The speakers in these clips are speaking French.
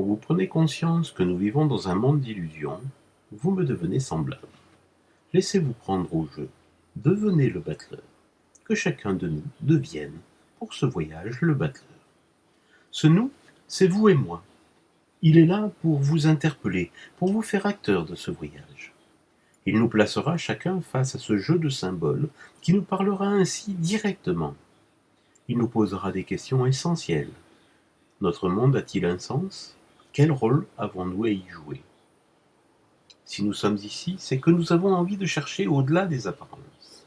Quand vous prenez conscience que nous vivons dans un monde d'illusions, vous me devenez semblable. Laissez-vous prendre au jeu. Devenez le battleur. Que chacun de nous devienne, pour ce voyage, le battleur. Ce nous, c'est vous et moi. Il est là pour vous interpeller, pour vous faire acteur de ce voyage. Il nous placera chacun face à ce jeu de symboles qui nous parlera ainsi directement. Il nous posera des questions essentielles. Notre monde a-t-il un sens? Quel rôle avons-nous à y jouer? Si nous sommes ici, c'est que nous avons envie de chercher au-delà des apparences.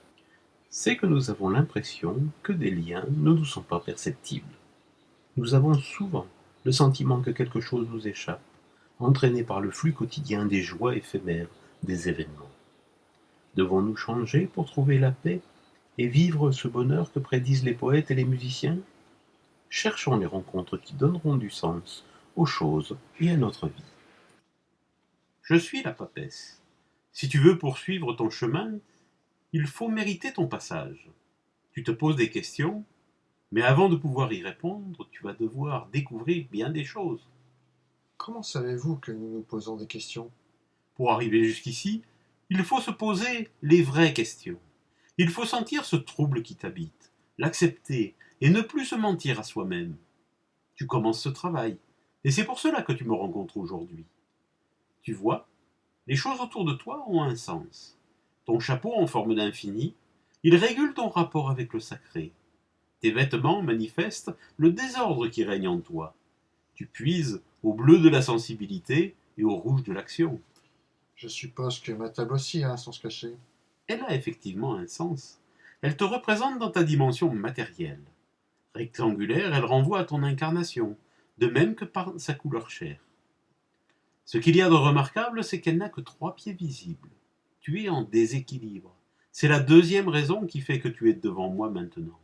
C'est que nous avons l'impression que des liens ne nous sont pas perceptibles. Nous avons souvent le sentiment que quelque chose nous échappe, entraîné par le flux quotidien des joies éphémères des événements. Devons-nous changer pour trouver la paix et vivre ce bonheur que prédisent les poètes et les musiciens? Cherchons les rencontres qui donneront du sens aux choses et à notre vie. Je suis la papesse. Si tu veux poursuivre ton chemin, il faut mériter ton passage. Tu te poses des questions, mais avant de pouvoir y répondre, tu vas devoir découvrir bien des choses. Comment savez-vous que nous nous posons des questions? Pour arriver jusqu'ici, il faut se poser les vraies questions. Il faut sentir ce trouble qui t'habite, l'accepter et ne plus se mentir à soi-même. Tu commences ce travail, et c'est pour cela que tu me rencontres aujourd'hui. Tu vois, les choses autour de toi ont un sens. Ton chapeau en forme d'infini, il régule ton rapport avec le sacré. Tes vêtements manifestent le désordre qui règne en toi. Tu puises au bleu de la sensibilité et au rouge de l'action. Je suppose que ma table aussi a un sens caché. Elle a effectivement un sens. Elle te représente dans ta dimension matérielle. Rectangulaire, elle renvoie à ton incarnation, de même que par sa couleur chair. Ce qu'il y a de remarquable, c'est qu'elle n'a que 3 pieds visibles. Tu es en déséquilibre. C'est la deuxième raison qui fait que tu es devant moi maintenant.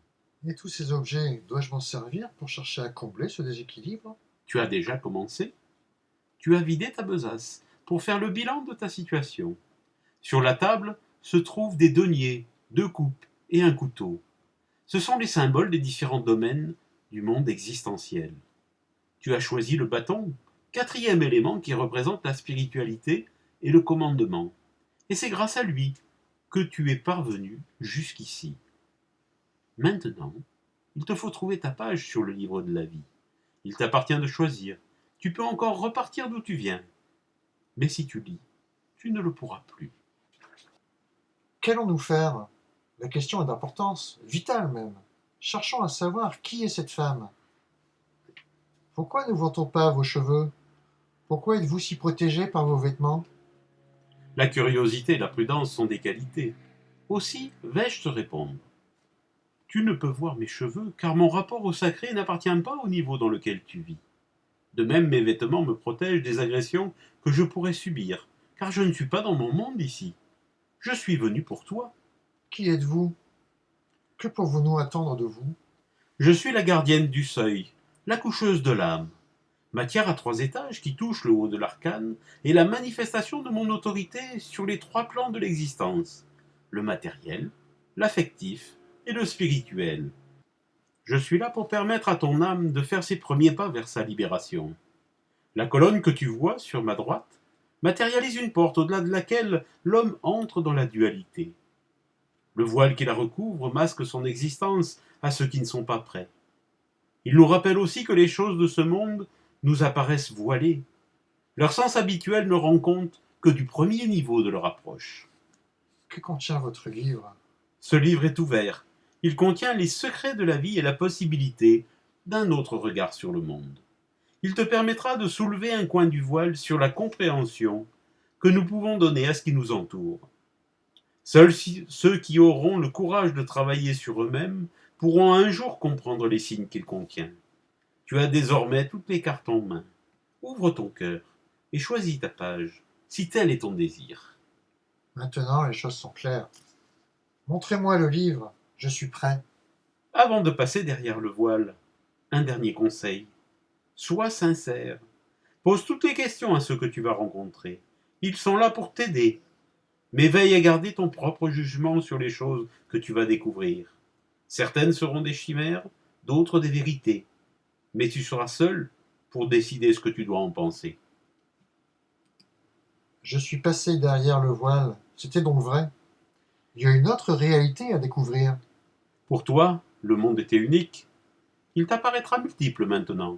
Et tous ces objets, dois-je m'en servir pour chercher à combler ce déséquilibre? Tu as déjà commencé. Tu as vidé ta besace pour faire le bilan de ta situation. Sur la table se trouvent des deniers, 2 coupes et un couteau. Ce sont les symboles des différents domaines du monde existentiel. Tu as choisi le bâton, 4e élément qui représente la spiritualité et le commandement. Et c'est grâce à lui que tu es parvenu jusqu'ici. Maintenant, il te faut trouver ta page sur le livre de la vie. Il t'appartient de choisir. Tu peux encore repartir d'où tu viens. Mais si tu lis, tu ne le pourras plus. Qu'allons-nous faire? La question est d'importance, vitale même. Cherchons à savoir qui est cette femme. Pourquoi ne voit-on pas vos cheveux? Pourquoi êtes-vous si protégé par vos vêtements? La curiosité et la prudence sont des qualités. Aussi vais-je te répondre. Tu ne peux voir mes cheveux, car mon rapport au sacré n'appartient pas au niveau dans lequel tu vis. De même, mes vêtements me protègent des agressions que je pourrais subir, car je ne suis pas dans mon monde ici. Je suis venu pour toi. Qui êtes-vous? Que pouvons-nous attendre de vous? Je suis la gardienne du seuil, la coucheuse de l'âme. Matière à 3 étages qui touche le haut de l'arcane et la manifestation de mon autorité sur les 3 plans de l'existence, le matériel, l'affectif et le spirituel. Je suis là pour permettre à ton âme de faire ses premiers pas vers sa libération. La colonne que tu vois sur ma droite matérialise une porte au-delà de laquelle l'homme entre dans la dualité. Le voile qui la recouvre masque son existence à ceux qui ne sont pas prêts. Il nous rappelle aussi que les choses de ce monde nous apparaissent voilées. Leur sens habituel ne rend compte que du premier niveau de leur approche. Que contient votre livre? Ce livre est ouvert. Il contient les secrets de la vie et la possibilité d'un autre regard sur le monde. Il te permettra de soulever un coin du voile sur la compréhension que nous pouvons donner à ce qui nous entoure. Seuls ceux qui auront le courage de travailler sur eux-mêmes pourront un jour comprendre les signes qu'il contient. Tu as désormais toutes les cartes en main. Ouvre ton cœur et choisis ta page, si tel est ton désir. Maintenant, les choses sont claires. Montrez-moi le livre, je suis prêt. Avant de passer derrière le voile, un dernier conseil. Sois sincère. Pose toutes les questions à ceux que tu vas rencontrer. Ils sont là pour t'aider. Mais veille à garder ton propre jugement sur les choses que tu vas découvrir. Certaines seront des chimères, d'autres des vérités. Mais tu seras seul pour décider ce que tu dois en penser. Je suis passé derrière le voile, c'était donc vrai. Il y a une autre réalité à découvrir. Pour toi, le monde était unique. Il t'apparaîtra multiple maintenant.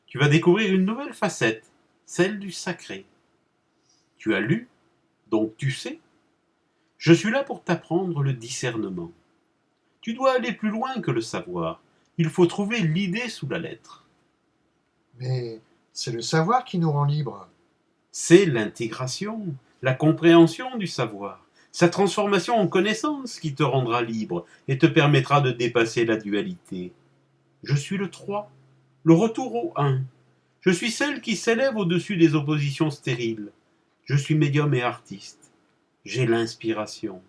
Tu vas découvrir une nouvelle facette, celle du sacré. Tu as lu, donc tu sais. Je suis là pour t'apprendre le discernement. Tu dois aller plus loin que le savoir. Il faut trouver l'idée sous la lettre. Mais c'est le savoir qui nous rend libres. C'est l'intégration, la compréhension du savoir, sa transformation en connaissance qui te rendra libre et te permettra de dépasser la dualité. Je suis le 3, le retour au 1. Je suis celle qui s'élève au-dessus des oppositions stériles. Je suis médium et artiste. J'ai l'inspiration.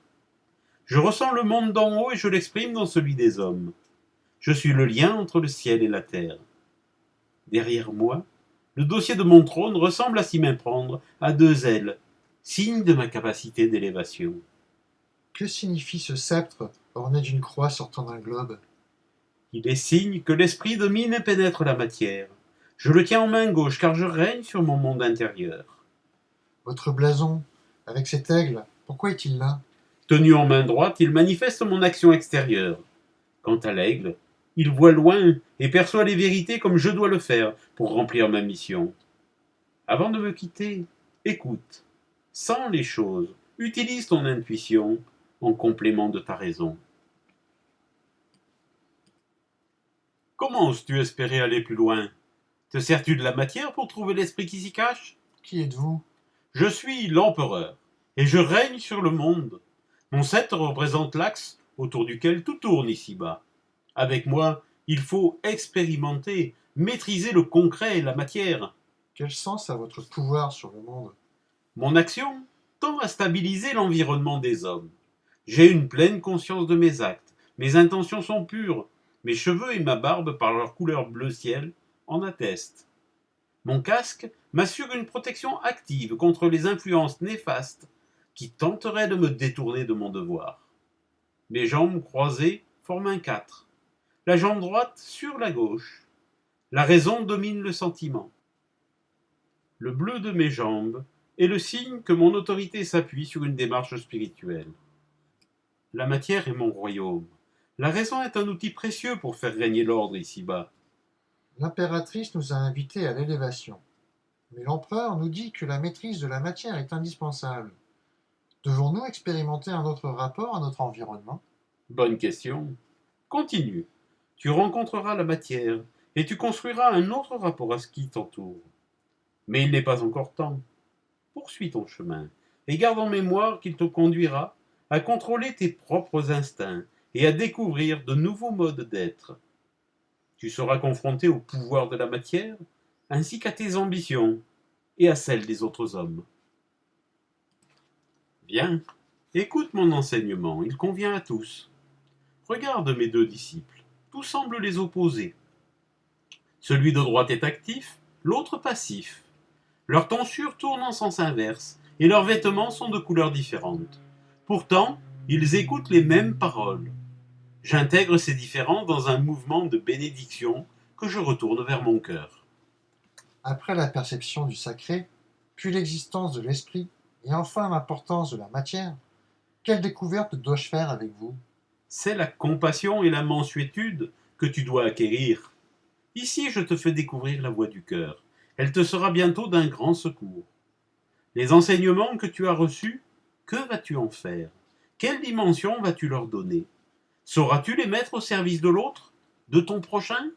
Je ressens le monde d'en haut et je l'exprime dans celui des hommes. Je suis le lien entre le ciel et la terre. Derrière moi, le dossier de mon trône ressemble à s'y méprendre à 2 ailes, signe de ma capacité d'élévation. Que signifie ce sceptre orné d'une croix sortant d'un globe? Il est signe que l'esprit domine et pénètre la matière. Je le tiens en main gauche car je règne sur mon monde intérieur. Votre blason, avec cet aigle, pourquoi est-il là? Tenu en main droite, il manifeste mon action extérieure. Quant à l'aigle, il voit loin et perçoit les vérités comme je dois le faire pour remplir ma mission. Avant de me quitter, écoute, sens les choses, utilise ton intuition en complément de ta raison. Comment oses-tu espérer aller plus loin? Te sers-tu de la matière pour trouver l'esprit qui s'y cache? Qui êtes-vous? Je suis l'empereur, et je règne sur le monde. Mon sceptre représente l'axe autour duquel tout tourne ici-bas. Avec moi, il faut expérimenter, maîtriser le concret et la matière. Quel sens a votre pouvoir sur le monde? Mon action tend à stabiliser l'environnement des hommes. J'ai une pleine conscience de mes actes. Mes intentions sont pures. Mes cheveux et ma barbe, par leur couleur bleu ciel, en attestent. Mon casque m'assure une protection active contre les influences néfastes qui tenteraient de me détourner de mon devoir. Mes jambes croisées forment un 4. La jambe droite sur la gauche. La raison domine le sentiment. Le bleu de mes jambes est le signe que mon autorité s'appuie sur une démarche spirituelle. La matière est mon royaume. La raison est un outil précieux pour faire régner l'ordre ici-bas. L'impératrice nous a invités à l'élévation. Mais l'empereur nous dit que la maîtrise de la matière est indispensable. Devons-nous expérimenter un autre rapport à notre environnement? Bonne question. Continue. Tu rencontreras la matière et tu construiras un autre rapport à ce qui t'entoure. Mais il n'est pas encore temps. Poursuis ton chemin et garde en mémoire qu'il te conduira à contrôler tes propres instincts et à découvrir de nouveaux modes d'être. Tu seras confronté au pouvoir de la matière ainsi qu'à tes ambitions et à celles des autres hommes. Bien, écoute mon enseignement, il convient à tous. Regarde mes 2 disciples, tout semble les opposer. Celui de droite est actif, l'autre passif. Leurs tonsures tournent en sens inverse et leurs vêtements sont de couleurs différentes. Pourtant, ils écoutent les mêmes paroles. J'intègre ces différences dans un mouvement de bénédiction que je retourne vers mon cœur. Après la perception du sacré, puis l'existence de l'esprit, et enfin l'importance de la matière, quelle découverte dois-je faire avec vous? C'est la compassion et la mansuétude que tu dois acquérir. Ici, je te fais découvrir la voie du cœur. Elle te sera bientôt d'un grand secours. Les enseignements que tu as reçus, que vas-tu en faire? Quelle dimension vas-tu leur donner? Sauras-tu les mettre au service de l'autre, de ton prochain?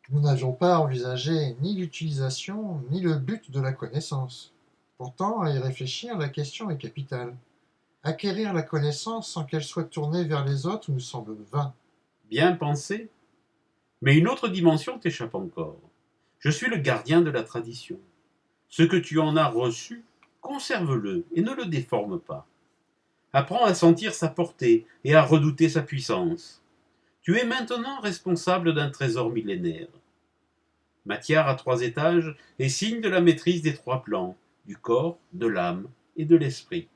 Nous n'avions pas envisagé ni l'utilisation ni le but de la connaissance. Pourtant, à y réfléchir, la question est capitale. Acquérir la connaissance sans qu'elle soit tournée vers les autres nous semble vain. Bien pensé. Mais une autre dimension t'échappe encore. Je suis le gardien de la tradition. Ce que tu en as reçu, conserve-le et ne le déforme pas. Apprends à sentir sa portée et à redouter sa puissance. Tu es maintenant responsable d'un trésor millénaire. Matière à 3 étages est signe de la maîtrise des 3 plans, du corps, de l'âme et de l'esprit.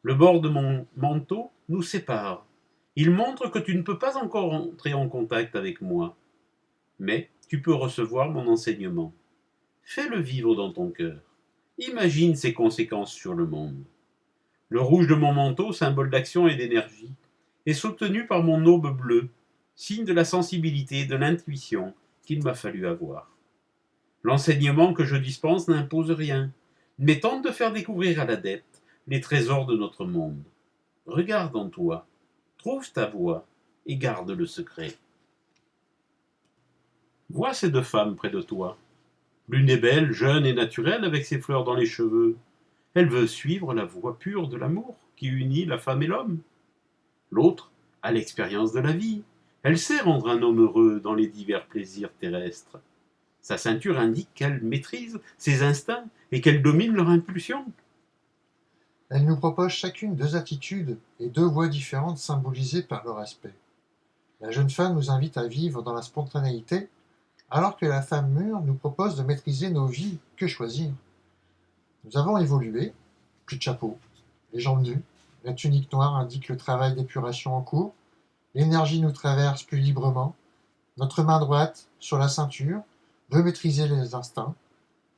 Le bord de mon manteau nous sépare. Il montre que tu ne peux pas encore entrer en contact avec moi. Mais tu peux recevoir mon enseignement. Fais-le vivre dans ton cœur. Imagine ses conséquences sur le monde. Le rouge de mon manteau, symbole d'action et d'énergie, est soutenu par mon aube bleue, signe de la sensibilité et de l'intuition qu'il m'a fallu avoir. L'enseignement que je dispense n'impose rien, mais tente de faire découvrir à l'adepte les trésors de notre monde. Regarde en toi, trouve ta voie et garde le secret. Vois ces deux femmes près de toi. L'une est belle, jeune et naturelle avec ses fleurs dans les cheveux. Elle veut suivre la voie pure de l'amour qui unit la femme et l'homme. L'autre a l'expérience de la vie. Elle sait rendre un homme heureux dans les divers plaisirs terrestres. Sa ceinture indique qu'elle maîtrise ses instincts et qu'elle domine leur impulsion. Elle nous propose chacune deux attitudes et deux voies différentes symbolisées par leur aspect. La jeune femme nous invite à vivre dans la spontanéité, alors que la femme mûre nous propose de maîtriser nos vies. Que choisir? Nous avons évolué, plus de chapeau, les jambes nues, la tunique noire indique le travail d'épuration en cours, l'énergie nous traverse plus librement, notre main droite, sur la ceinture, veut maîtriser les instincts.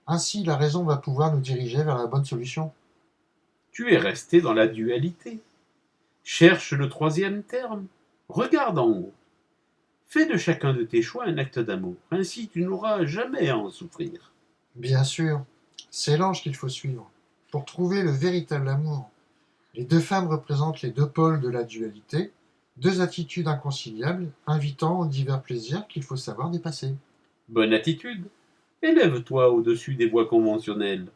Ainsi, la raison va pouvoir nous diriger vers la bonne solution. Tu es resté dans la dualité. Cherche le troisième terme. Regarde en haut. Fais de chacun de tes choix un acte d'amour. Ainsi, tu n'auras jamais à en souffrir. Bien sûr, c'est l'ange qu'il faut suivre, pour trouver le véritable amour. Les deux femmes représentent les deux pôles de la dualité, deux attitudes inconciliables, invitant aux divers plaisirs qu'il faut savoir dépasser. Bonne attitude. Élève-toi au-dessus des voies conventionnelles.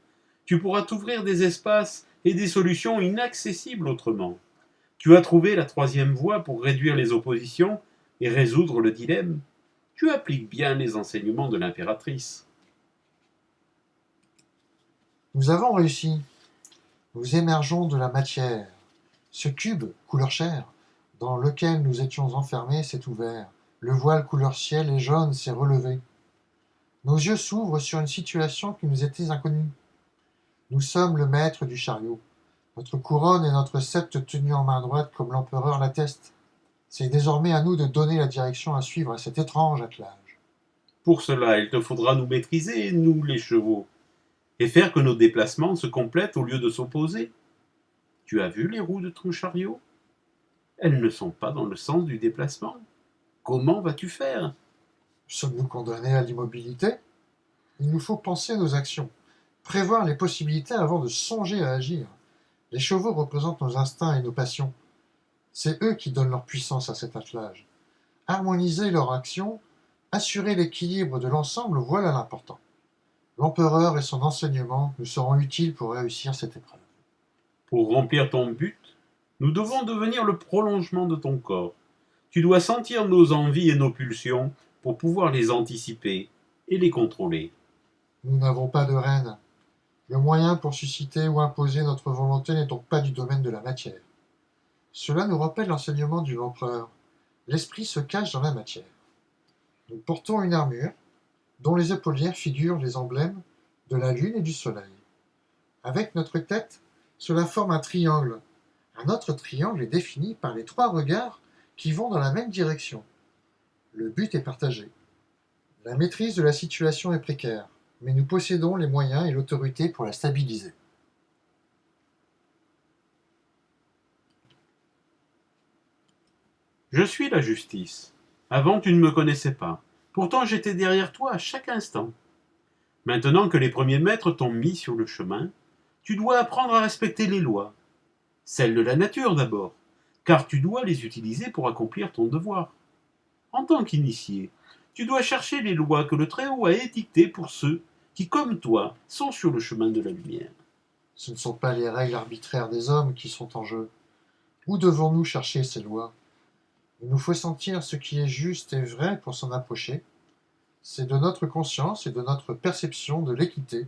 Tu pourras t'ouvrir des espaces et des solutions inaccessibles autrement. Tu as trouvé la troisième voie pour réduire les oppositions et résoudre le dilemme. Tu appliques bien les enseignements de l'impératrice. Nous avons réussi. Nous émergeons de la matière. Ce cube, couleur chair, dans lequel nous étions enfermés, s'est ouvert. Le voile couleur ciel et jaune s'est relevé. Nos yeux s'ouvrent sur une situation qui nous était inconnue. Nous sommes le maître du chariot. Notre couronne et notre sceptre tenus en main droite comme l'empereur l'atteste. C'est désormais à nous de donner la direction à suivre à cet étrange attelage. Pour cela, il te faudra nous maîtriser, nous les chevaux, et faire que nos déplacements se complètent au lieu de s'opposer. Tu as vu les roues de ton chariot? Elles ne sont pas dans le sens du déplacement. Comment vas-tu faire? Sommes-nous condamnés à l'immobilité? Il nous faut penser nos actions, prévoir les possibilités avant de songer à agir. Les chevaux représentent nos instincts et nos passions. C'est eux qui donnent leur puissance à cet attelage. Harmoniser leur action, assurer l'équilibre de l'ensemble, voilà l'important. L'empereur et son enseignement nous seront utiles pour réussir cette épreuve. Pour remplir ton but, nous devons devenir le prolongement de ton corps. Tu dois sentir nos envies et nos pulsions pour pouvoir les anticiper et les contrôler. Nous n'avons pas de reine. Le moyen pour susciter ou imposer notre volonté n'est donc pas du domaine de la matière. Cela nous rappelle l'enseignement du l'empereur. L'esprit se cache dans la matière. Nous portons une armure dont les épaulières figurent les emblèmes de la lune et du soleil. Avec notre tête, cela forme un triangle. Un autre triangle est défini par les trois regards qui vont dans la même direction. Le but est partagé. La maîtrise de la situation est précaire, mais nous possédons les moyens et l'autorité pour la stabiliser. Je suis la justice. Avant, tu ne me connaissais pas. Pourtant, j'étais derrière toi à chaque instant. Maintenant que les premiers maîtres t'ont mis sur le chemin, tu dois apprendre à respecter les lois. Celles de la nature d'abord, car tu dois les utiliser pour accomplir ton devoir. En tant qu'initié, tu dois chercher les lois que le Très-Haut a édictées pour ceux qui, comme toi, sont sur le chemin de la lumière. Ce ne sont pas les règles arbitraires des hommes qui sont en jeu. Où devons-nous chercher ces lois? Il nous faut sentir ce qui est juste et vrai pour s'en approcher. C'est de notre conscience et de notre perception de l'équité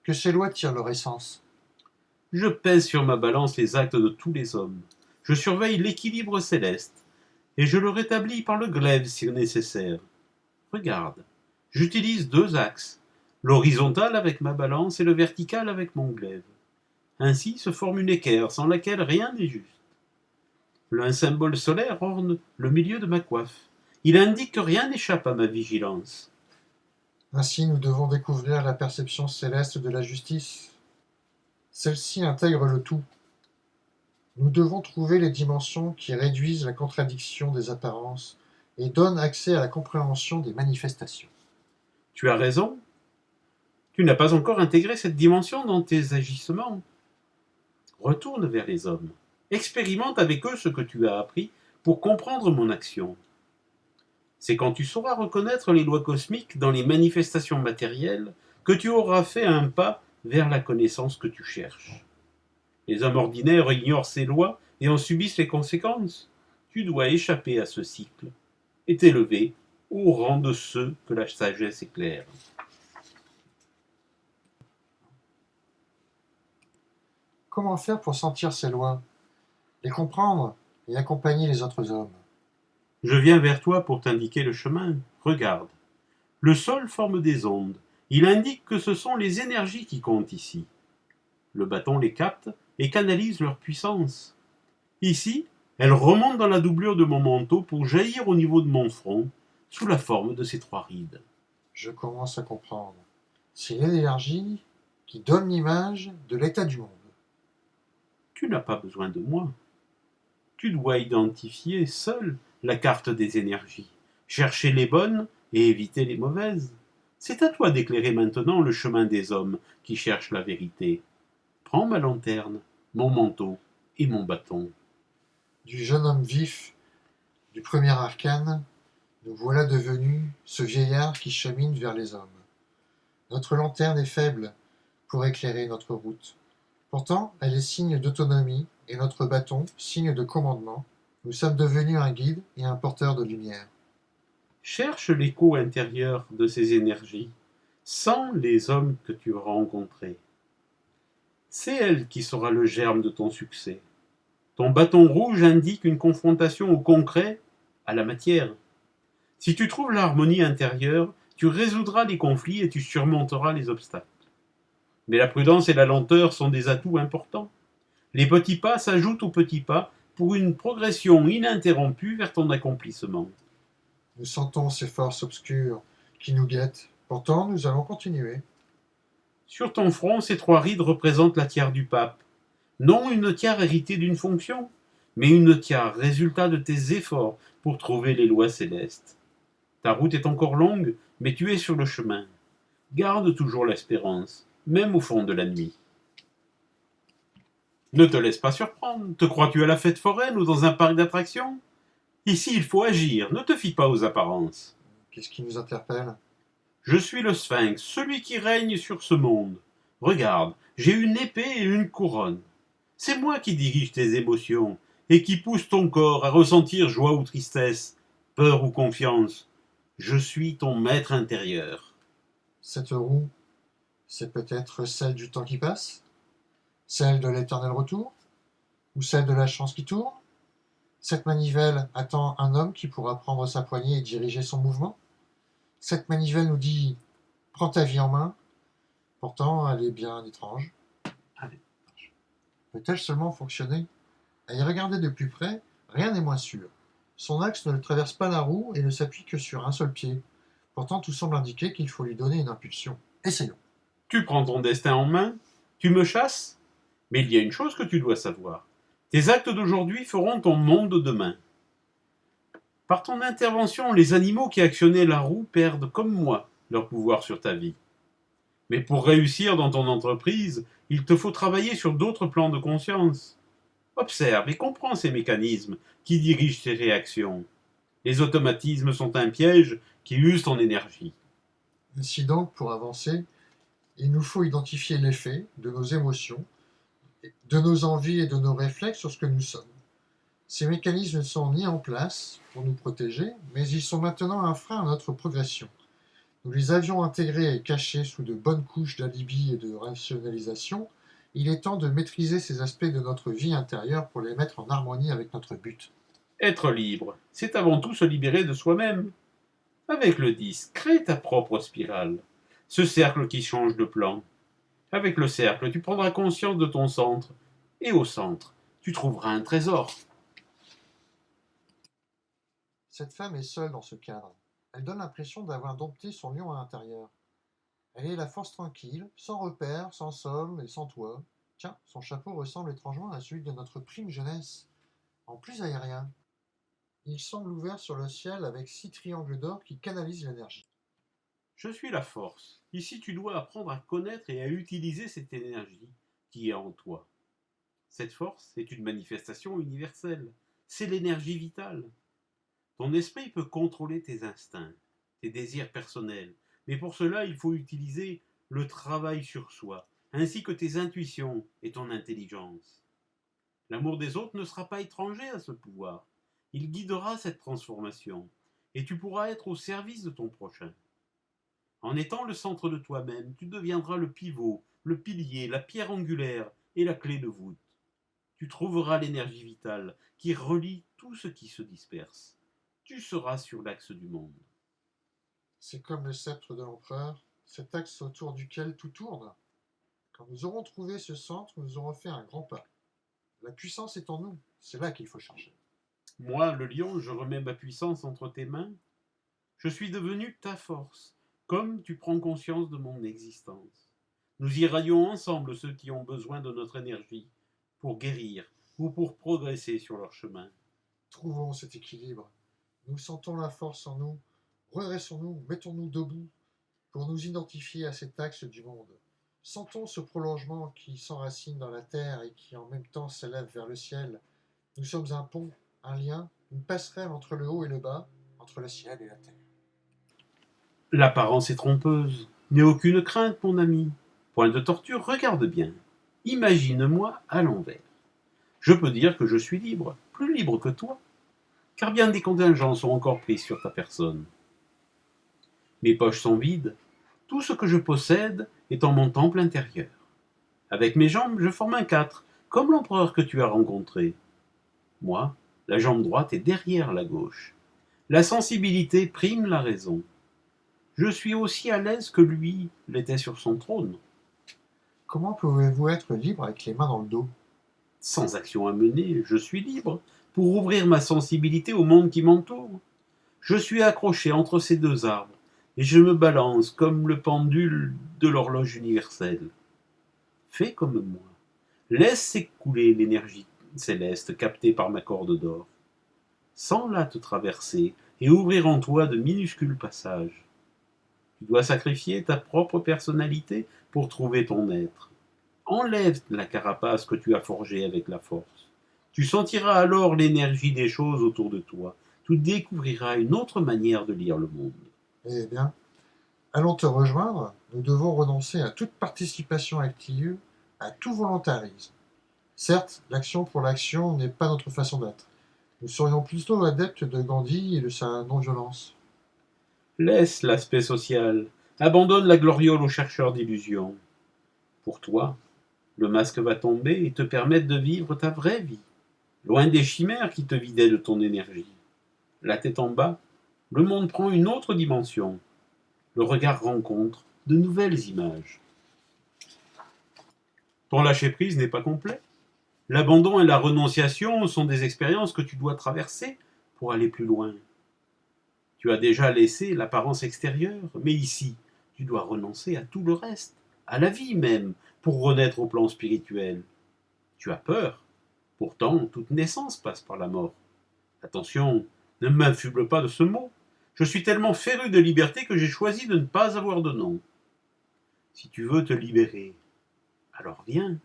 que ces lois tirent leur essence. Je pèse sur ma balance les actes de tous les hommes. Je surveille l'équilibre céleste, et je le rétablis par le glaive si nécessaire. Regarde, j'utilise deux axes, l'horizontal avec ma balance et le vertical avec mon glaive. Ainsi se forme une équerre sans laquelle rien n'est juste. Un symbole solaire orne le milieu de ma coiffe. Il indique que rien n'échappe à ma vigilance. Ainsi, nous devons découvrir la perception céleste de la justice. Celle-ci intègre le tout. Nous devons trouver les dimensions qui réduisent la contradiction des apparences et donnent accès à la compréhension des manifestations. Tu as raison. Tu n'as pas encore intégré cette dimension dans tes agissements. Retourne vers les hommes. Expérimente avec eux ce que tu as appris pour comprendre mon action. C'est quand tu sauras reconnaître les lois cosmiques dans les manifestations matérielles que tu auras fait un pas vers la connaissance que tu cherches. Les hommes ordinaires ignorent ces lois et en subissent les conséquences. Tu dois échapper à ce cycle et t'élever au rang de ceux que la sagesse éclaire. Comment faire pour sentir ces lois, les comprendre et accompagner les autres hommes? Je viens vers toi pour t'indiquer le chemin. Regarde. Le sol forme des ondes. Il indique que ce sont les énergies qui comptent ici. Le bâton les capte et canalise leur puissance. Ici, elles remontent dans la doublure de mon manteau pour jaillir au niveau de mon front, sous la forme de ces trois rides. Je commence à comprendre. C'est l'énergie qui donne l'image de l'état du monde. Tu n'as pas besoin de moi. Tu dois identifier seul la carte des énergies, chercher les bonnes et éviter les mauvaises. C'est à toi d'éclairer maintenant le chemin des hommes qui cherchent la vérité. Prends ma lanterne, mon manteau et mon bâton. Du jeune homme vif, du premier arcane, nous voilà devenus ce vieillard qui chemine vers les hommes. Notre lanterne est faible pour éclairer notre route. Pourtant, elle est signe d'autonomie et notre bâton, signe de commandement. Nous sommes devenus un guide et un porteur de lumière. Cherche l'écho intérieur de ces énergies, sans les hommes que tu as rencontrés. C'est elle qui sera le germe de ton succès. Ton bâton rouge indique une confrontation au concret, à la matière. Si tu trouves l'harmonie intérieure, tu résoudras les conflits et tu surmonteras les obstacles. Mais la prudence et la lenteur sont des atouts importants. Les petits pas s'ajoutent aux petits pas pour une progression ininterrompue vers ton accomplissement. Nous sentons ces forces obscures qui nous guettent. Pourtant, nous allons continuer. Sur ton front, ces trois rides représentent la tiare du pape. Non une tiare héritée d'une fonction, mais une tiare résultat de tes efforts pour trouver les lois célestes. Ta route est encore longue, mais tu es sur le chemin. Garde toujours l'espérance, même au fond de la nuit. Ne te laisse pas surprendre. Te crois-tu à la fête foraine ou dans un parc d'attractions? Ici, il faut agir, ne te fie pas aux apparences. Qu'est-ce qui nous interpelle? Je suis le Sphinx, celui qui règne sur ce monde. Regarde, j'ai une épée et une couronne. C'est moi qui dirige tes émotions et qui pousse ton corps à ressentir joie ou tristesse, peur ou confiance. Je suis ton maître intérieur. Cette roue, c'est peut-être celle du temps qui passe? Celle de l'éternel retour? Ou celle de la chance qui tourne? Cette manivelle attend un homme qui pourra prendre sa poignée et diriger son mouvement? Cette manivelle nous dit « Prends ta vie en main ». Pourtant, elle est bien étrange. Peut-elle seulement fonctionner? À y regarder de plus près, rien n'est moins sûr. Son axe ne traverse pas la roue et ne s'appuie que sur un seul pied. Pourtant, tout semble indiquer qu'il faut lui donner une impulsion. Essayons. Tu prends ton destin en main? Tu me chasses? Mais il y a une chose que tu dois savoir. Tes actes d'aujourd'hui feront ton monde de demain. Par ton intervention, les animaux qui actionnaient la roue perdent, comme moi, leur pouvoir sur ta vie. Mais pour réussir dans ton entreprise, il te faut travailler sur d'autres plans de conscience. Observe et comprends ces mécanismes qui dirigent tes réactions. Les automatismes sont un piège qui use ton énergie. Ainsi donc, pour avancer, il nous faut identifier l'effet de nos émotions, de nos envies et de nos réflexes sur ce que nous sommes. Ces mécanismes ne sont ni en place pour nous protéger, mais ils sont maintenant un frein à notre progression. Nous les avions intégrés et cachés sous de bonnes couches d'alibi et de rationalisation. Il est temps de maîtriser ces aspects de notre vie intérieure pour les mettre en harmonie avec notre but. Être libre, c'est avant tout se libérer de soi-même. Avec le 10, crée ta propre spirale, ce cercle qui change de plan. Avec le cercle, tu prendras conscience de ton centre, et au centre, tu trouveras un trésor. Cette femme est seule dans ce cadre. Elle donne l'impression d'avoir dompté son lion à l'intérieur. Elle est la force tranquille, sans repère, sans somme et sans toit. Tiens, son chapeau ressemble étrangement à celui de notre prime jeunesse, en plus aérien. Il semble ouvert sur le ciel avec 6 triangles d'or qui canalisent l'énergie. Je suis la force. Ici, tu dois apprendre à connaître et à utiliser cette énergie qui est en toi. Cette force est une manifestation universelle. C'est l'énergie vitale. Ton esprit peut contrôler tes instincts, tes désirs personnels, mais pour cela, il faut utiliser le travail sur soi, ainsi que tes intuitions et ton intelligence. L'amour des autres ne sera pas étranger à ce pouvoir. Il guidera cette transformation, et tu pourras être au service de ton prochain. En étant le centre de toi-même, tu deviendras le pivot, le pilier, la pierre angulaire et la clé de voûte. Tu trouveras l'énergie vitale qui relie tout ce qui se disperse. Tu seras sur l'axe du monde. C'est comme le sceptre de l'empereur, cet axe autour duquel tout tourne. Quand nous aurons trouvé ce centre, nous aurons fait un grand pas. La puissance est en nous, c'est là qu'il faut chercher. Moi, le lion, je remets ma puissance entre tes mains. Je suis devenu ta force, comme tu prends conscience de mon existence. Nous irradions ensemble ceux qui ont besoin de notre énergie pour guérir ou pour progresser sur leur chemin. Trouvons cet équilibre. Nous sentons la force en nous. Redressons-nous, mettons-nous debout pour nous identifier à cet axe du monde. Sentons ce prolongement qui s'enracine dans la terre et qui en même temps s'élève vers le ciel. Nous sommes un pont, un lien, une passerelle entre le haut et le bas, entre le ciel et la terre. L'apparence est trompeuse. N'aie aucune crainte, mon ami. Point de torture, regarde bien. Imagine-moi à l'envers. Je peux dire que je suis libre, plus libre que toi, car bien des contingences sont encore prises sur ta personne. Mes poches sont vides, tout ce que je possède est en mon temple intérieur. Avec mes jambes, je forme un 4, comme l'empereur que tu as rencontré. Moi, la jambe droite est derrière la gauche. La sensibilité prime la raison. Je suis aussi à l'aise que lui l'était sur son trône. Comment pouvez-vous être libre avec les mains dans le dos? Sans action à mener, je suis libre pour ouvrir ma sensibilité au monde qui m'entoure. Je suis accroché entre ces deux arbres et je me balance comme le pendule de l'horloge universelle. Fais comme moi. Laisse s'écouler l'énergie céleste captée par ma corde d'or. Sens-la te traverser et ouvrir en toi de minuscules passages. Tu dois sacrifier ta propre personnalité pour trouver ton être. Enlève la carapace que tu as forgée avec la force. Tu sentiras alors l'énergie des choses autour de toi. Tu découvriras une autre manière de lire le monde. Eh bien, allons te rejoindre. Nous devons renoncer à toute participation active, à tout volontarisme. Certes, l'action pour l'action n'est pas notre façon d'être. Nous serions plutôt adeptes de Gandhi et de sa non-violence. Laisse l'aspect social. Abandonne la gloriole aux chercheurs d'illusions. Pour toi, le masque va tomber et te permettre de vivre ta vraie vie, loin des chimères qui te vidaient de ton énergie. La tête en bas, le monde prend une autre dimension. Le regard rencontre de nouvelles images. Ton lâcher-prise n'est pas complet. L'abandon et la renonciation sont des expériences que tu dois traverser pour aller plus loin. Tu as déjà laissé l'apparence extérieure, mais ici, tu dois renoncer à tout le reste, à la vie même, pour renaître au plan spirituel. Tu as peur. Pourtant, toute naissance passe par la mort. Attention, ne m'infuble pas de ce mot. Je suis tellement féru de liberté que j'ai choisi de ne pas avoir de nom. Si tu veux te libérer, alors viens.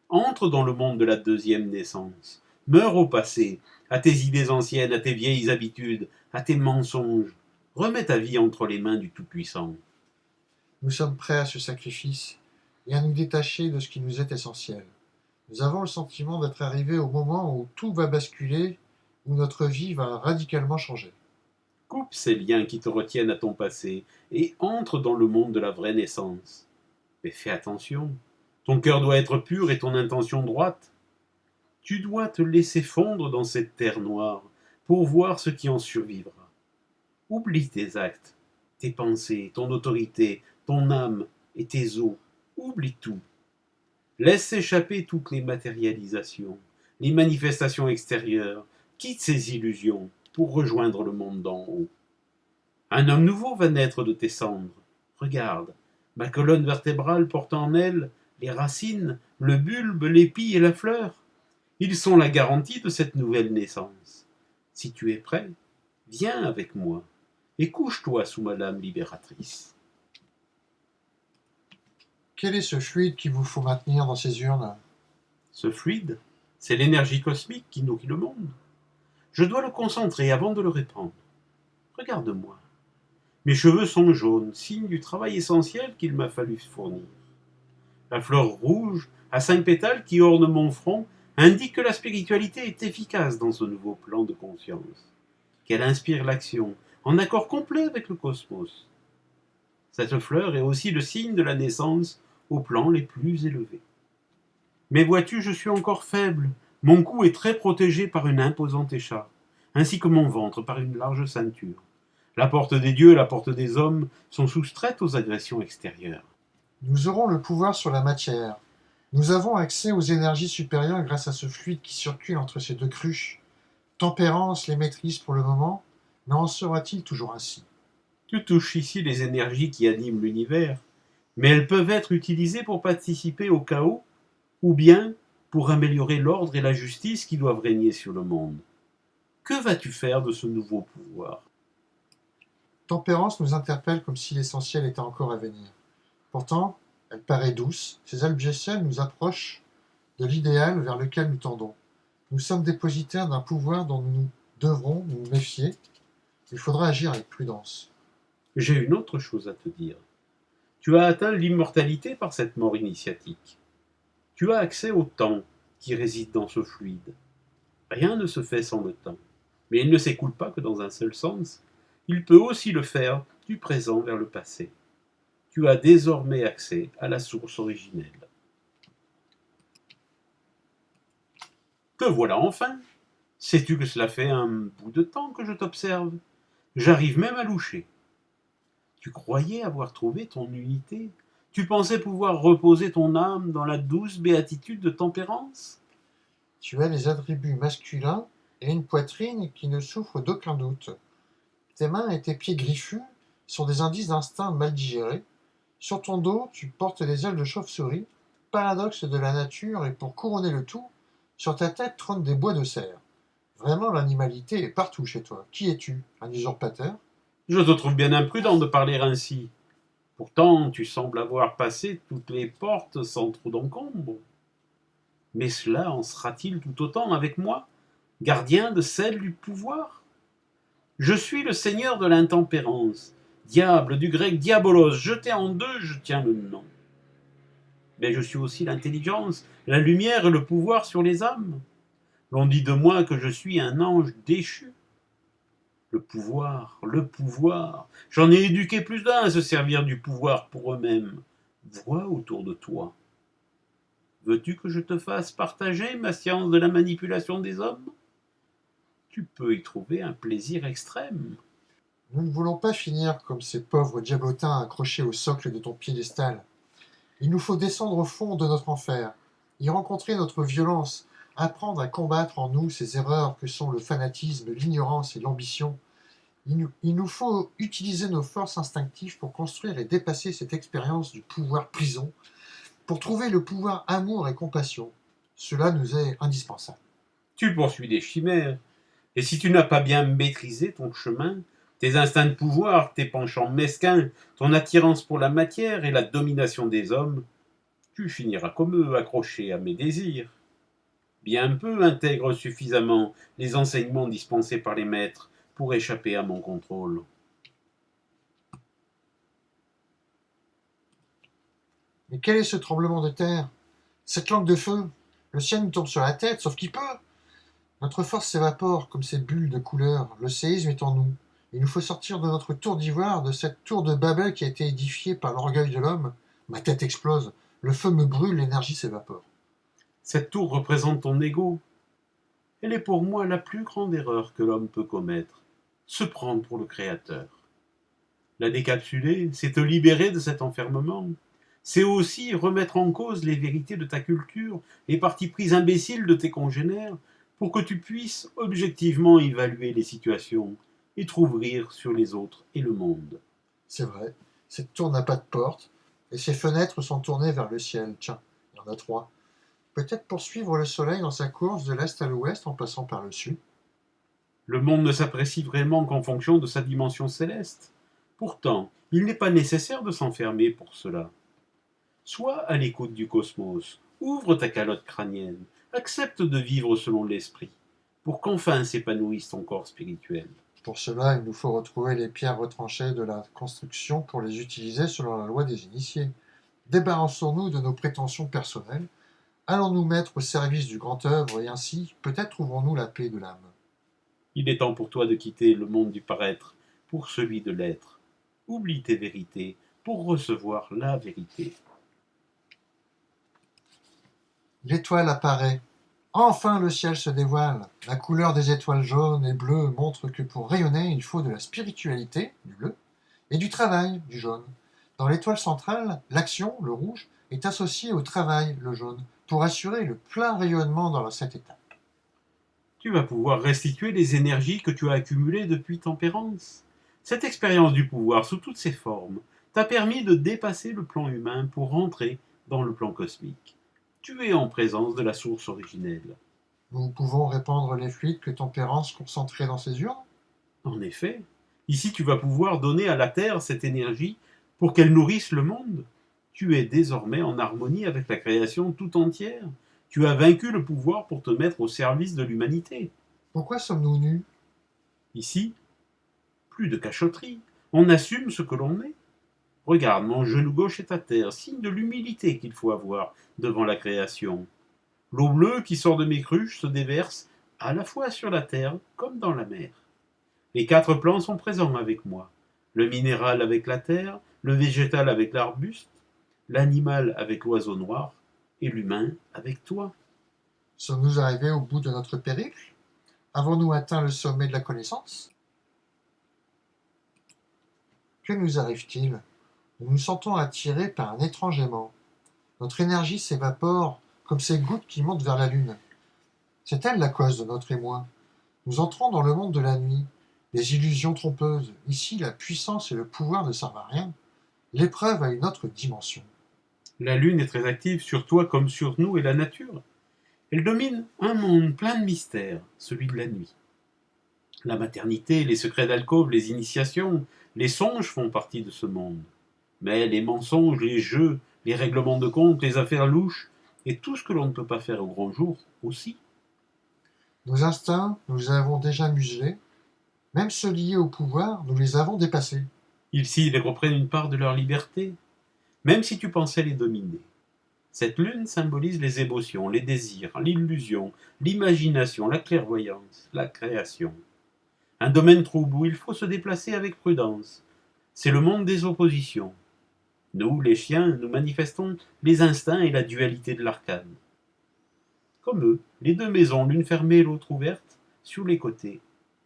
Entre dans le monde de la deuxième naissance. Meurs au passé, à tes idées anciennes, à tes vieilles habitudes, à tes mensonges. Remets ta vie entre les mains du Tout-Puissant. Nous sommes prêts à ce sacrifice et à nous détacher de ce qui nous est essentiel. Nous avons le sentiment d'être arrivés au moment où tout va basculer, où notre vie va radicalement changer. Coupe ces liens qui te retiennent à ton passé et entre dans le monde de la vraie naissance. Mais fais attention, ton cœur doit être pur et ton intention droite. Tu dois te laisser fondre dans cette terre noire pour voir ce qui en survivra. Oublie tes actes, tes pensées, ton autorité, ton âme et tes os. Oublie tout. Laisse s'échapper toutes les matérialisations, les manifestations extérieures. Quitte ces illusions pour rejoindre le monde d'en haut. Un homme nouveau va naître de tes cendres. Regarde, Ma colonne vertébrale porte en elle les racines, le bulbe, l'épi et la fleur. Ils sont la garantie de cette nouvelle naissance. Si tu es prêt, viens avec moi et couche-toi sous ma lame libératrice. Quel est ce fluide qu'il vous faut maintenir dans ces urnes? Ce fluide, c'est l'énergie cosmique qui nourrit le monde. Je dois le concentrer avant de le répandre. Regarde-moi. Mes cheveux sont jaunes, signe du travail essentiel qu'il m'a fallu fournir. La fleur rouge, à 5 pétales qui orne mon front, indique que la spiritualité est efficace dans ce nouveau plan de conscience, qu'elle inspire l'action, en accord complet avec le cosmos. Cette fleur est aussi le signe de la naissance aux plans les plus élevés. Mais vois-tu, je suis encore faible. Mon cou est très protégé par une imposante écharpe, ainsi que mon ventre par une large ceinture. La porte des dieux et la porte des hommes sont soustraites aux agressions extérieures. Nous aurons le pouvoir sur la matière. Nous avons accès aux énergies supérieures grâce à ce fluide qui circule entre ces deux cruches. Tempérance les maîtrise pour le moment, mais en sera-t-il toujours ainsi? Tu touches ici les énergies qui animent l'univers, mais elles peuvent être utilisées pour participer au chaos, ou bien pour améliorer l'ordre et la justice qui doivent régner sur le monde. Que vas-tu faire de ce nouveau pouvoir? Tempérance nous interpelle comme si l'essentiel était encore à venir. Pourtant, elle paraît douce, ses albigésiennes nous approchent de l'idéal vers lequel nous tendons. Nous sommes dépositaires d'un pouvoir dont nous devrons nous méfier. Il faudra agir avec prudence. J'ai une autre chose à te dire. Tu as atteint l'immortalité par cette mort initiatique. Tu as accès au temps qui réside dans ce fluide. Rien ne se fait sans le temps, mais il ne s'écoule pas que dans un seul sens. Il peut aussi le faire du présent vers le passé. Tu as désormais accès à la source originelle. Te voilà enfin. Sais-tu que cela fait un bout de temps que je t'observe? J'arrive même à loucher. Tu croyais avoir trouvé ton unité? Tu pensais pouvoir reposer ton âme dans la douce béatitude de tempérance? Tu as les attributs masculins et une poitrine qui ne souffre d'aucun doute. Tes mains et tes pieds griffus sont des indices d'instinct mal digérés. Sur ton dos, tu portes des ailes de chauve-souris, paradoxe de la nature, et pour couronner le tout, sur ta tête trônent des bois de cerf. Vraiment, l'animalité est partout chez toi. Qui es-tu? Un usurpateur? Je te trouve bien imprudent de parler ainsi. Pourtant, tu sembles avoir passé toutes les portes sans trop d'encombre. Mais cela en sera-t-il tout autant avec moi, gardien de celle du pouvoir? Je suis le seigneur de l'intempérance, diable du grec diabolos, jeté en deux, je tiens le nom. Mais je suis aussi l'intelligence, la lumière et le pouvoir sur les âmes. L'on dit de moi que je suis un ange déchu. Le pouvoir, j'en ai éduqué plus d'un à se servir du pouvoir pour eux-mêmes. Vois autour de toi. Veux-tu que je te fasse partager ma science de la manipulation des hommes? Tu peux y trouver un plaisir extrême. Nous ne voulons pas finir comme ces pauvres diablotins accrochés au socle de ton piédestal. Il nous faut descendre au fond de notre enfer, y rencontrer notre violence, apprendre à combattre en nous ces erreurs que sont le fanatisme, l'ignorance et l'ambition. Il nous faut utiliser nos forces instinctives pour construire et dépasser cette expérience du pouvoir prison, pour trouver le pouvoir amour et compassion. Cela nous est indispensable. Tu poursuis des chimères, et si tu n'as pas bien maîtrisé ton chemin, tes instincts de pouvoir, tes penchants mesquins, ton attirance pour la matière et la domination des hommes, tu finiras comme eux, accroché à mes désirs. Bien peu intègrent suffisamment les enseignements dispensés par les maîtres pour échapper à mon contrôle. Mais quel est ce tremblement de terre? Cette langue de feu? Le ciel nous tombe sur la tête, sauf qu'il peut. Notre force s'évapore comme ces bulles de couleur. Le séisme est en nous. Il nous faut sortir de notre tour d'ivoire, de cette tour de Babel qui a été édifiée par l'orgueil de l'homme. Ma tête explose. Le feu me brûle, l'énergie s'évapore. Cette tour représente ton ego. Elle est pour moi la plus grande erreur que l'homme peut commettre, se prendre pour le Créateur. La décapsuler, c'est te libérer de cet enfermement. C'est aussi remettre en cause les vérités de ta culture, les partis pris imbéciles de tes congénères, pour que tu puisses objectivement évaluer les situations et t'ouvrir sur les autres et le monde. C'est vrai, cette tour n'a pas de porte. Et ses fenêtres sont tournées vers le ciel. Tiens, il y en a 3. Peut-être pour suivre le soleil dans sa course de l'est à l'ouest en passant par le sud. Le monde ne s'apprécie vraiment qu'en fonction de sa dimension céleste. Pourtant, il n'est pas nécessaire de s'enfermer pour cela. Sois à l'écoute du cosmos, ouvre ta calotte crânienne, accepte de vivre selon l'esprit, pour qu'enfin s'épanouisse ton corps spirituel. Pour cela, il nous faut retrouver les pierres retranchées de la construction pour les utiliser selon la loi des initiés. Débarrassons-nous de nos prétentions personnelles. Allons nous mettre au service du grand œuvre et ainsi, peut-être trouverons-nous la paix de l'âme. Il est temps pour toi de quitter le monde du paraître pour celui de l'être. Oublie tes vérités pour recevoir la vérité. L'étoile apparaît. Enfin le ciel se dévoile. La couleur des étoiles jaunes et bleues montre que pour rayonner, il faut de la spiritualité, du bleu, et du travail, du jaune. Dans l'étoile centrale, l'action, le rouge, est associée au travail, le jaune, pour assurer le plein rayonnement dans cette étape. Tu vas pouvoir restituer les énergies que tu as accumulées depuis Tempérance. Cette expérience du pouvoir sous toutes ses formes t'a permis de dépasser le plan humain pour rentrer dans le plan cosmique. Tu es en présence de la source originelle. Nous pouvons répandre les fluides que Tempérance concentrait dans ses urnes. En effet, ici tu vas pouvoir donner à la Terre cette énergie pour qu'elle nourrisse le monde. Tu es désormais en harmonie avec la création tout entière. Tu as vaincu le pouvoir pour te mettre au service de l'humanité. Pourquoi sommes-nous nus? Ici, plus de cachotterie. On assume ce que l'on est. Regarde, mon genou gauche est à terre, signe de l'humilité qu'il faut avoir devant la création. L'eau bleue qui sort de mes cruches se déverse à la fois sur la terre comme dans la mer. Les 4 plans sont présents avec moi. Le minéral avec la terre, le végétal avec l'arbuste, l'animal avec l'oiseau noir et l'humain avec toi. Sommes-nous arrivés au bout de notre périple? Avons-nous atteint le sommet de la connaissance? Que nous arrive-t-il? Nous nous sentons attirés par un étrange aimant. Notre énergie s'évapore comme ces gouttes qui montent vers la lune. C'est elle la cause de notre émoi. Nous entrons dans le monde de la nuit, des illusions trompeuses. Ici, la puissance et le pouvoir ne servent à rien. L'épreuve a une autre dimension. La lune est très active sur toi comme sur nous et la nature. Elle domine un monde plein de mystères, celui de la nuit. La maternité, les secrets d'alcôve, les initiations, les songes font partie de ce monde. Mais les mensonges, les jeux, les règlements de compte, les affaires louches, et tout ce que l'on ne peut pas faire au grand jour aussi. Nos instincts, nous les avons déjà muselés. Même ceux liés au pouvoir, nous les avons dépassés. Ici, ils reprennent une part de leur liberté, même si tu pensais les dominer. Cette lune symbolise les émotions, les désirs, l'illusion, l'imagination, la clairvoyance, la création. Un domaine trouble où il faut se déplacer avec prudence. C'est le monde des oppositions. Nous, les chiens, nous manifestons les instincts et la dualité de l'arcane. Comme eux, les 2 maisons, l'une fermée et l'autre ouverte, sur les côtés,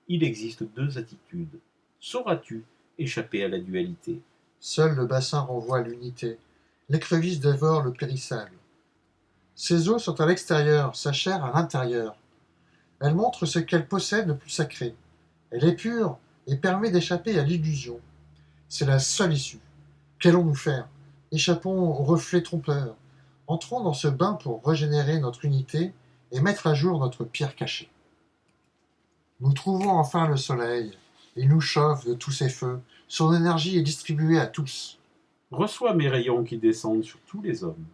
il existe 2 attitudes. Sauras-tu échapper à la dualité? Seul le bassin renvoie à l'unité. L'écrevisse dévore le périssable. Ses os sont à l'extérieur, sa chair à l'intérieur. Elle montre ce qu'elle possède de plus sacré. Elle est pure et permet d'échapper à l'illusion. C'est la seule issue. Qu'allons-nous faire? Échappons aux reflets trompeurs. Entrons dans ce bain pour régénérer notre unité et mettre à jour notre pierre cachée. Nous trouvons enfin le soleil. Il nous chauffe de tous ses feux. Son énergie est distribuée à tous. Reçois mes rayons qui descendent sur tous les hommes.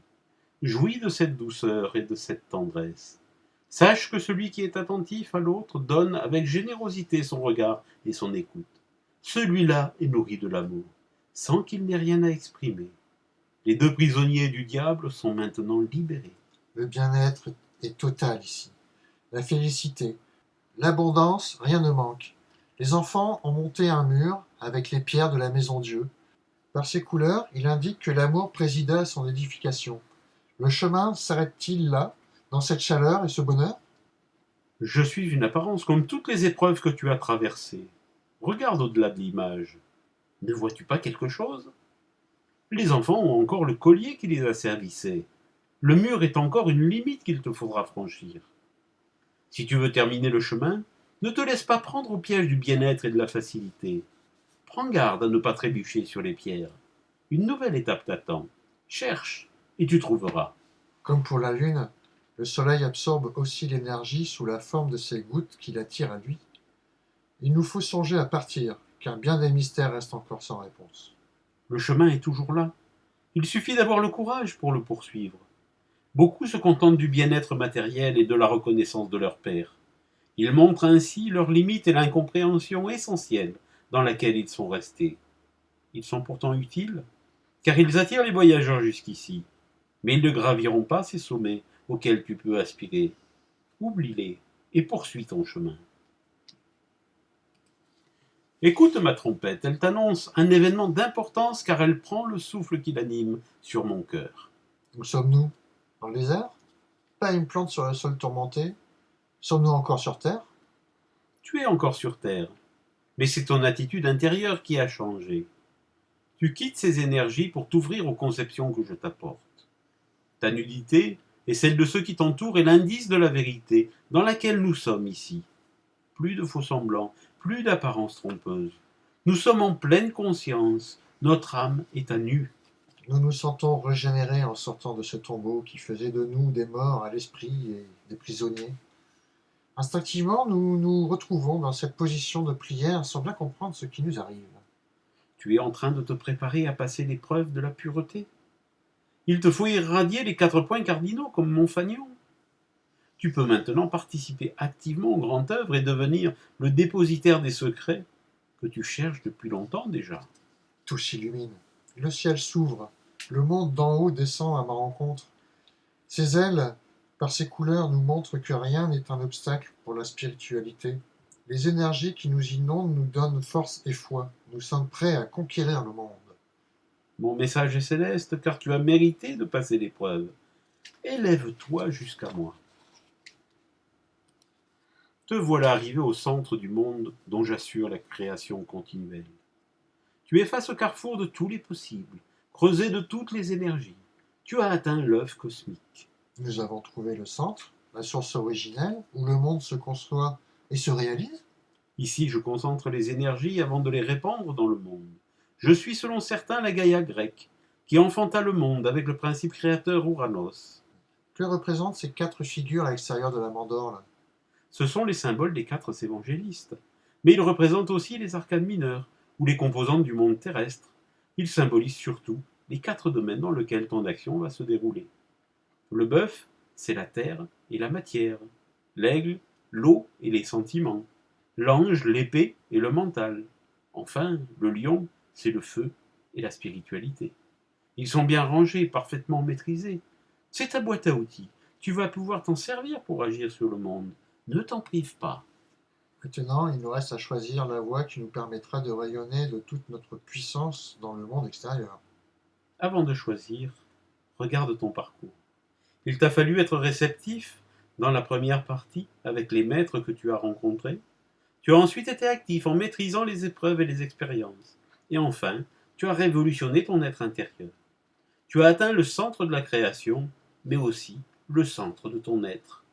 Jouis de cette douceur et de cette tendresse. Sache que celui qui est attentif à l'autre donne avec générosité son regard et son écoute. Celui-là est nourri de l'amour, sans qu'il n'ait rien à exprimer. Les 2 prisonniers du diable sont maintenant libérés. Le bien-être est total ici. La félicité, l'abondance, rien ne manque. Les enfants ont monté un mur avec les pierres de la maison Dieu. Par ses couleurs, il indique que l'amour présida à son édification. Le chemin s'arrête-t-il là, dans cette chaleur et ce bonheur? Je suis une apparence comme toutes les épreuves que tu as traversées. Regarde au-delà de l'image. Ne vois-tu pas quelque chose? Les enfants ont encore le collier qui les asservissait. Le mur est encore une limite qu'il te faudra franchir. Si tu veux terminer le chemin, ne te laisse pas prendre au piège du bien-être et de la facilité. Prends garde à ne pas trébucher sur les pierres. Une nouvelle étape t'attend. Cherche, et tu trouveras. Comme pour la Lune, le Soleil absorbe aussi l'énergie sous la forme de ces gouttes qui l'attirent à lui. Il nous faut songer à partir, car bien des mystères restent encore sans réponse. Le chemin est toujours là. Il suffit d'avoir le courage pour le poursuivre. Beaucoup se contentent du bien-être matériel et de la reconnaissance de leur père. Ils montrent ainsi leurs limites et l'incompréhension essentielle dans laquelle ils sont restés. Ils sont pourtant utiles, car ils attirent les voyageurs jusqu'ici. Mais ils ne graviront pas ces sommets auxquels tu peux aspirer. Oublie-les et poursuis ton chemin. Écoute ma trompette, elle t'annonce un événement d'importance car elle prend le souffle qui l'anime sur mon cœur. Où sommes-nous? Dans le désert? Pas une plante sur le sol tourmenté? Sommes-nous encore sur Terre? Tu es encore sur Terre, mais c'est ton attitude intérieure qui a changé. Tu quittes ces énergies pour t'ouvrir aux conceptions que je t'apporte. Ta nudité et celle de ceux qui t'entourent est l'indice de la vérité dans laquelle nous sommes ici. Plus de faux-semblants, plus d'apparences trompeuses. Nous sommes en pleine conscience, notre âme est à nu. Nous nous sentons régénérés en sortant de ce tombeau qui faisait de nous des morts à l'esprit et des prisonniers. Instinctivement, nous nous retrouvons dans cette position de prière sans bien comprendre ce qui nous arrive. Tu es en train de te préparer à passer l'épreuve de la pureté. Il te faut irradier les 4 points cardinaux comme Montfagnon. Tu peux maintenant participer activement aux grandes œuvres et devenir le dépositaire des secrets que tu cherches depuis longtemps déjà. Tout s'illumine. Le ciel s'ouvre. Le monde d'en haut descend à ma rencontre. Ses ailes, par ses couleurs, nous montrent que rien n'est un obstacle pour la spiritualité. Les énergies qui nous inondent nous donnent force et foi. Nous sommes prêts à conquérir le monde. Mon message est céleste car tu as mérité de passer l'épreuve. Élève-toi jusqu'à moi. Te voilà arrivé au centre du monde dont j'assure la création continuelle. Tu es face au carrefour de tous les possibles, creusé de toutes les énergies. Tu as atteint l'œuf cosmique. Nous avons trouvé le centre, la source originelle, où le monde se conçoit et se réalise. Ici, je concentre les énergies avant de les répandre dans le monde. Je suis, selon certains, la Gaïa grecque, qui enfanta le monde avec le principe créateur Ouranos. Que représentent ces 4 figures à l'extérieur de la mandorle? Ce sont les symboles des 4 évangélistes. Mais ils représentent aussi les arcanes mineures, ou les composantes du monde terrestre. Ils symbolisent surtout les 4 domaines dans lesquels ton action va se dérouler. Le bœuf, c'est la terre et la matière. L'aigle, l'eau et les sentiments. L'ange, l'épée et le mental. Enfin, le lion, c'est le feu et la spiritualité. Ils sont bien rangés, parfaitement maîtrisés. C'est ta boîte à outils. Tu vas pouvoir t'en servir pour agir sur le monde. Ne t'en prive pas. Maintenant, il nous reste à choisir la voie qui nous permettra de rayonner de toute notre puissance dans le monde extérieur. Avant de choisir, regarde ton parcours. Il t'a fallu être réceptif dans la première partie avec les maîtres que tu as rencontrés. Tu as ensuite été actif en maîtrisant les épreuves et les expériences. Et enfin, tu as révolutionné ton être intérieur. Tu as atteint le centre de la création, mais aussi le centre de ton être.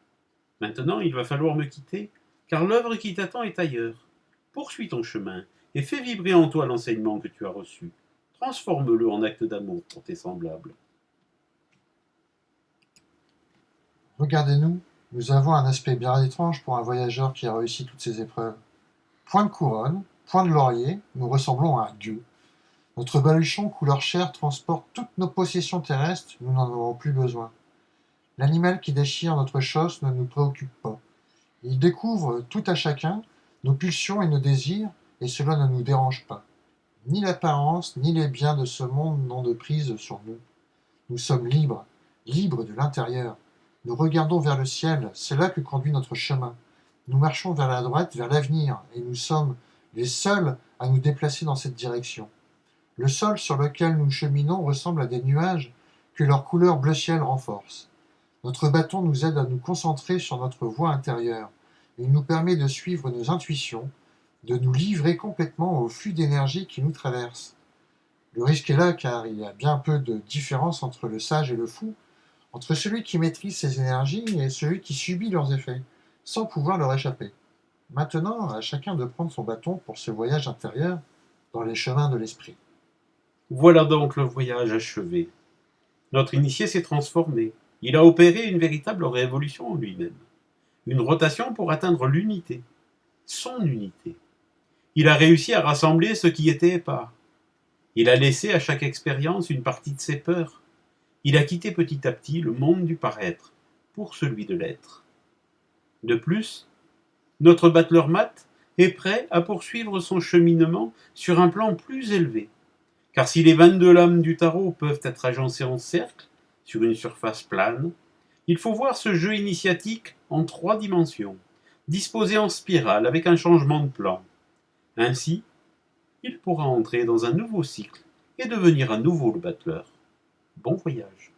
Maintenant, il va falloir me quitter, car l'œuvre qui t'attend est ailleurs. Poursuis ton chemin et fais vibrer en toi l'enseignement que tu as reçu. Transforme-le en acte d'amour pour tes semblables. Regardez-nous, nous avons un aspect bien étrange pour un voyageur qui a réussi toutes ces épreuves. Point de couronne, point de laurier, nous ressemblons à un dieu. Notre baluchon couleur chair transporte toutes nos possessions terrestres, nous n'en avons plus besoin. L'animal qui déchire notre chausse ne nous préoccupe pas. Il découvre tout à chacun, nos pulsions et nos désirs, et cela ne nous dérange pas. Ni l'apparence, ni les biens de ce monde n'ont de prise sur nous. Nous sommes libres, libres de l'intérieur. Nous regardons vers le ciel, c'est là que conduit notre chemin. Nous marchons vers la droite, vers l'avenir, et nous sommes les seuls à nous déplacer dans cette direction. Le sol sur lequel nous cheminons ressemble à des nuages que leur couleur bleu ciel renforce. Notre bâton nous aide à nous concentrer sur notre voie intérieure. Il nous permet de suivre nos intuitions, de nous livrer complètement au flux d'énergie qui nous traverse. Le risque est là car il y a bien peu de différence entre le sage et le fou, entre celui qui maîtrise ses énergies et celui qui subit leurs effets, sans pouvoir leur échapper. Maintenant, à chacun de prendre son bâton pour ce voyage intérieur dans les chemins de l'esprit. Voilà donc le voyage achevé. Notre initié s'est transformé. Il a opéré une véritable révolution en lui-même. Une rotation pour atteindre l'unité. Son unité. Il a réussi à rassembler ce qui était épars. Il a laissé à chaque expérience une partie de ses peurs. Il a quitté petit à petit le monde du paraître pour celui de l'être. De plus, notre battleur Matt est prêt à poursuivre son cheminement sur un plan plus élevé. Car si les 22 lames du tarot peuvent être agencées en cercle, sur une surface plane, il faut voir ce jeu initiatique en 3 dimensions, disposé en spirale avec un changement de plan. Ainsi, il pourra entrer dans un nouveau cycle et devenir à nouveau le battleur. Bon voyage.